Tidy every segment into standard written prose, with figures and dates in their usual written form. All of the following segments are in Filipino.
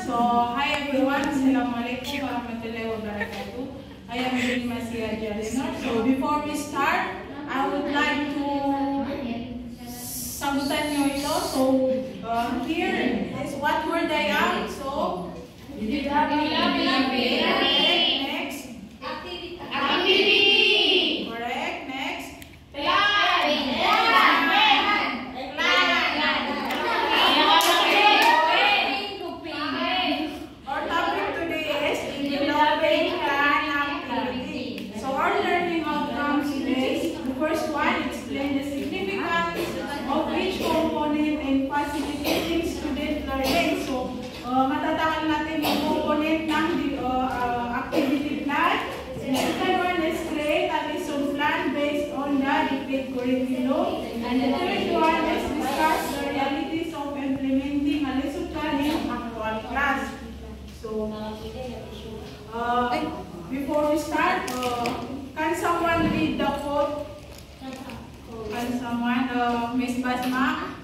So, hi everyone. Assalamualaikum warahmatullahi wabarakatuh. I am Rima Siaja Lenor. So, before we start, I would like to sagutan nyo ito. So, here is what word I am. So, next. Activity. Correct. Next. Our topic today is developing plan activity. So, our learning outcomes is the first one, explain the significance of each component in facilitating student learning. So, matatakal natin yung component ng activity plan. The second one is create a lesson plan based on the repeat curriculum. And the third one is discuss the realities of implementing a lesson plan in actual class. So, before we start, can someone read the quote? Can someone, Miss Basma?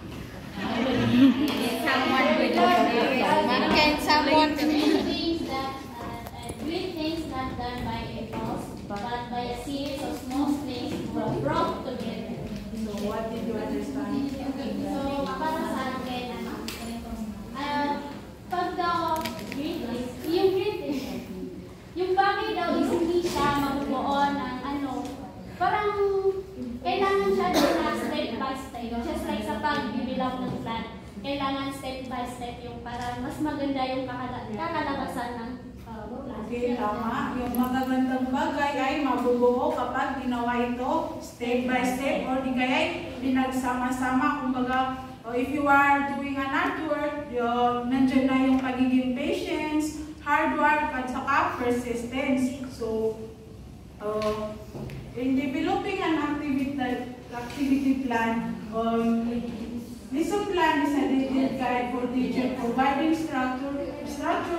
Great things not done by impulse, but by a series of small things brought together. So, what did you understand? So, para sa akin, pag daw great things, yung bagay daw is hindi siya mabubuo ng parang kailangan siya na step by step. Just like sa pag-develop ng plan, kailangan step by step yung para mas maganda yung kakalabasan ng Okay, tama. Yung magagandang bagay ay mabubuo kapag ginawa ito step by step o di kaya pinagsama-sama. Kumbaga, if you are doing an artwork, nandiyan na yung pagiging patience, hard work, at saka persistence. So, in developing an activity plan, lesson plan is a detailed guide for teacher, providing structure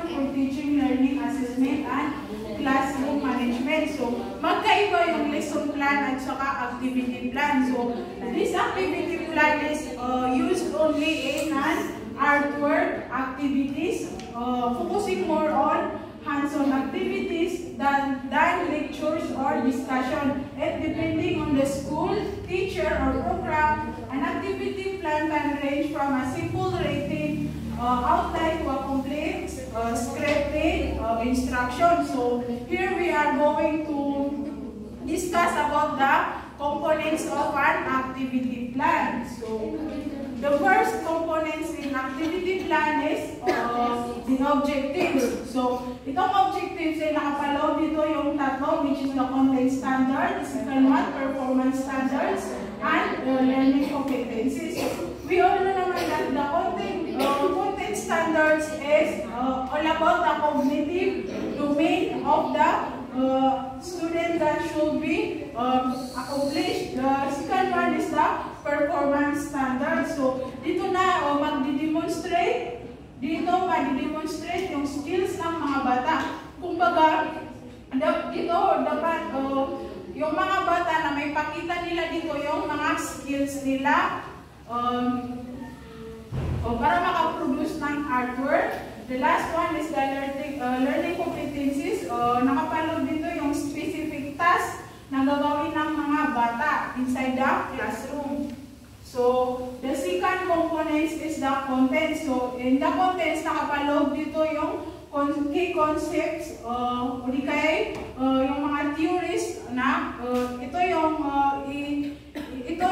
for teaching, learning, assessment, and classroom management. So, magkaiba yung lesson plan at saka activity plan. So, this activity plan is used only in an artwork activities, focusing more on hands-on activities than lectures or discussion. And depending on the school, teacher, or program, an activity plan can range from a simple written outline to a complete scripted instruction. So here we are going to discuss about the components of an activity plan. So the first components in activity plan is the objectives. So, itong objectives ay nakapaloob dito yung tatlo, which is the content standard, the second one, performance standards, and learning competencies. We all know naman that the content standards is all about the cognitive domain of the student that should be accomplished. The second one is the performance standard. So, dito na magdi-demonstrate yung skills ng mga bata. Kumbaga, dito dapat yung mga bata na may pakita nila dito yung mga skills nila para makaproduce ng artwork. The last one is the learning competencies. Nakapaloob dito yung specific task na gagawin ng mga bata inside the classroom. So, the second component is the content. So, in the contents, nakapaloob dito yung key concepts o di kaya yung mga theories na ito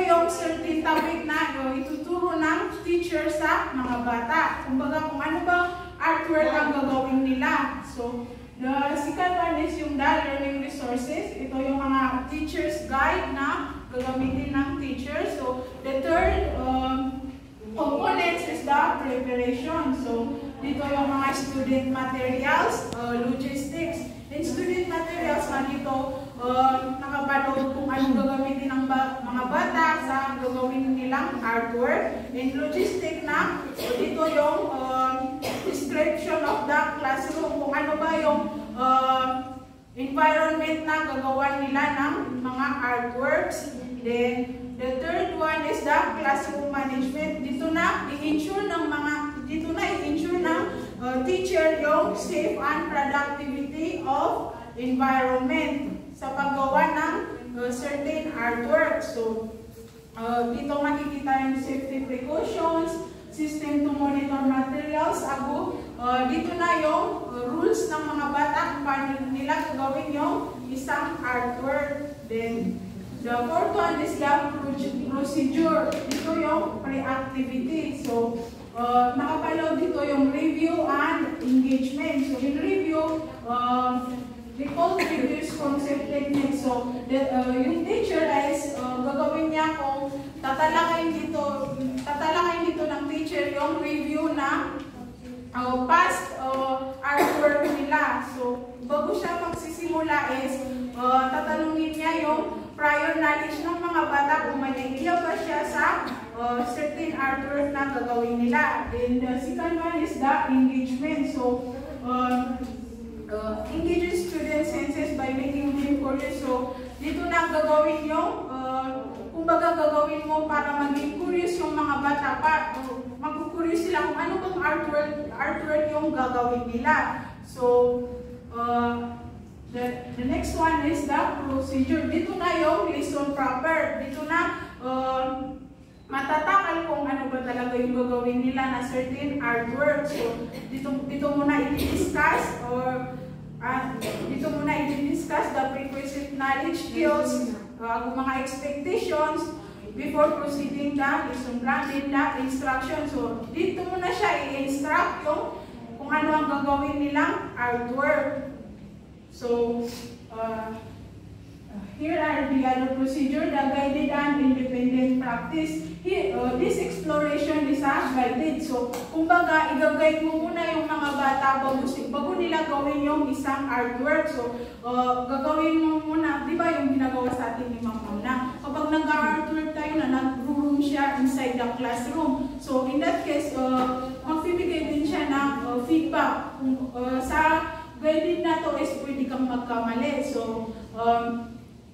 yung certain topic na ituturo ng teacher sa mga bata. Kumbaga, kung ano ba artwork ang gagawin nila. So, the second one is yung the learning resources. Ito yung mga teacher's guide na gagamitin ng teacher. So, the third components is the preparation. So, dito yung mga student materials, logistics. In student materials, dito nakapaloob kung anong gagamitin ng mga bata sa gagawin nilang artwork. In logistics na, dito yung description of the classroom, kung ano ba yung environment na gagawa nila ng mga artworks. Then, the third one is the classroom management. Dito na i-ensure ng teacher teacher yung safe and productivity of environment sa paggawa ng certain artwork. So, dito makikita yung safety precautions, system to monitor materials, dito na yung rules ng mga bata kung paano nila gagawin yung isang artwork. Then, the fourth one is the procedure. Dito yung pre-activity. So, nakapalaw dito yung review and engagement. So, in review, recall previous concept technique. So, yung teacher is gagawin niya kung tatalakayin dito ng teacher yung review na past artwork nila. So, bago siya magsisimula is tatanungin niya yung prior knowledge ng mga bata kung may idea ba siya sa certain artwork na gagawin nila. And the second one is the engagement. So, engage student senses by making them curious. So, dito na gagawin yung, kumbaga gagawin mo para maging curious yung mga bata mag-curious sila kung ano bang artwork yung gagawin nila. So, the next one is the procedure. Dito na yung lesson proper. Dito na matatakal kung ano ba talaga yung gagawin nila na certain artwork. So, dito muna i-discuss the prerequisite knowledge, skills, mga expectations before proceeding the lesson plan, then the instruction. So, dito muna siya i-instruct yung kung ano ang gagawin nilang artwork. So, here are the other procedure, the guided and independent practice. This exploration is guided. So, kumbaga, i-guide mo muna yung mga bata bago nila gawin yung isang artwork. So, gagawin mo muna, di ba yung ginagawa sa atin ni Ma'am Mona? Kapag nag-artwork tayo na nag-room siya inside the classroom. So, in that case, magbibigay din siya ng feedback. Sa guided na to is pwede kang magkamali. So,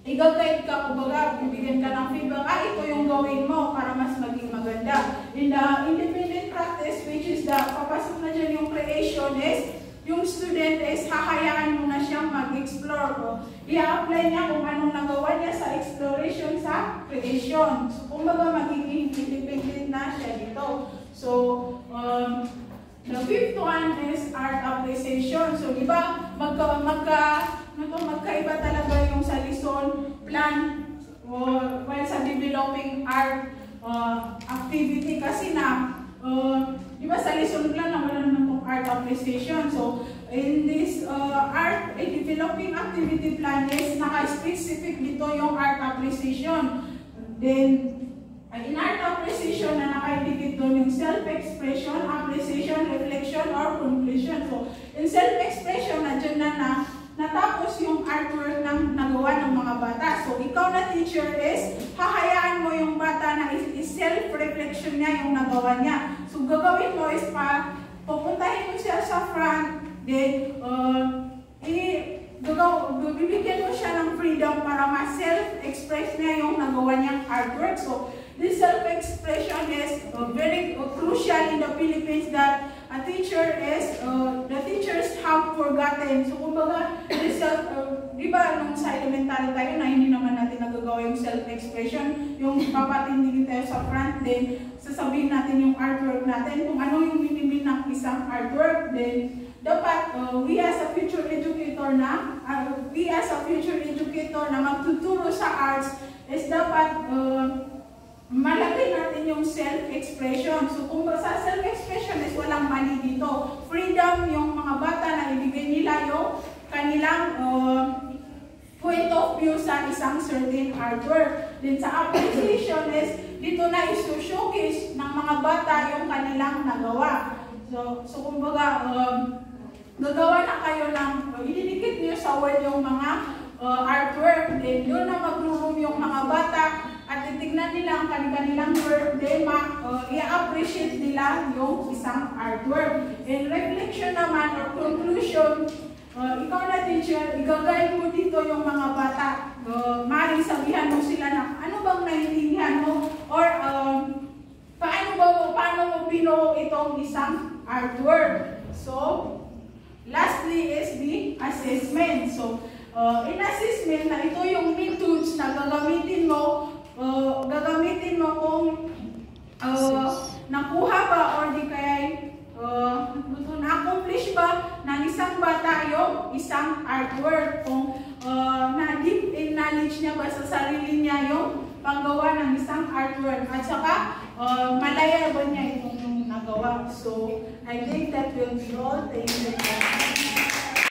i-guide ka, kumbaga, bibigyan ka ng feedback, ito yung gawin mo para mas maging maganda. In the independent practice, which is papasok na dyan yung creation is, yung student is hahayaan mo na siyang mag-explore. I-apply niya kung anong nagawa niya sa exploration sa creation. So, kumbaga, magiging independent na siya dito. So, the fifth one is art appreciation. So, di ba, magkaiba talaga yung sa lesson plan while sa developing art activity kasi na di ba sa lesson plan na wala naman itong art appreciation. So in this developing activity plan is naka-specific dito yung art appreciation. Then in art appreciation na naka-indicate doon yung self-expression, appreciation, reflection, or conclusion. So in self-expression na dyan na natapos yung artwork ng nagawa ng mga bata. So, ikaw na teacher is, hahayaan mo yung bata na self-reflection niya yung nagawa niya. So, gagawin mo is pupuntahin mo siya sa front, then, bibigyan mo siya ng freedom para ma-self-express niya yung nagawa niyang artwork. So, this self-expression is very crucial in the Philippines that the teachers have forgotten. So, kumbaga, di ba nung sa elementary tayo na hindi naman natin nagagawa yung self-expression, yung papatindigin tayo sa front, then sasabihin natin yung artwork natin, kung ano yung minimin ng isang artwork, then dapat we as a future educator na magtuturo sa arts is dapat malagay natin yung self-expression. So, kung sa self-expression is walang mali dito. Freedom yung mga bata na ibigay nila yung kanilang point of view sa isang certain artwork. Then sa appreciation is dito na isu-showcase ng mga bata yung kanilang nagawa. So kumbaga, gagawa na kayo ng, ididikit niyo sa wall yung mga artwork. Then doon na mag-room yung mga bata at titignan nila ang kanilang work, then i-appreciate nila yung isang artwork. In reflection naman or conclusion, ikaw na teacher, i-guide mo dito yung mga bata. Maaaring sabihan mo sila na ano bang naiintindihan mo or paano mo binuo itong isang artwork. So, lastly is the assessment. So, in assessment na ito yung methods na gagamitin mo kung nakuha ba or di kaya na-accomplish ba ng isang bata yung isang artwork, kung na-deep in knowledge niya ba sa sarili niya yung paggawa ng isang artwork, at saka malaya ba niya itong nagawa. So, I think that will be all. Thank you.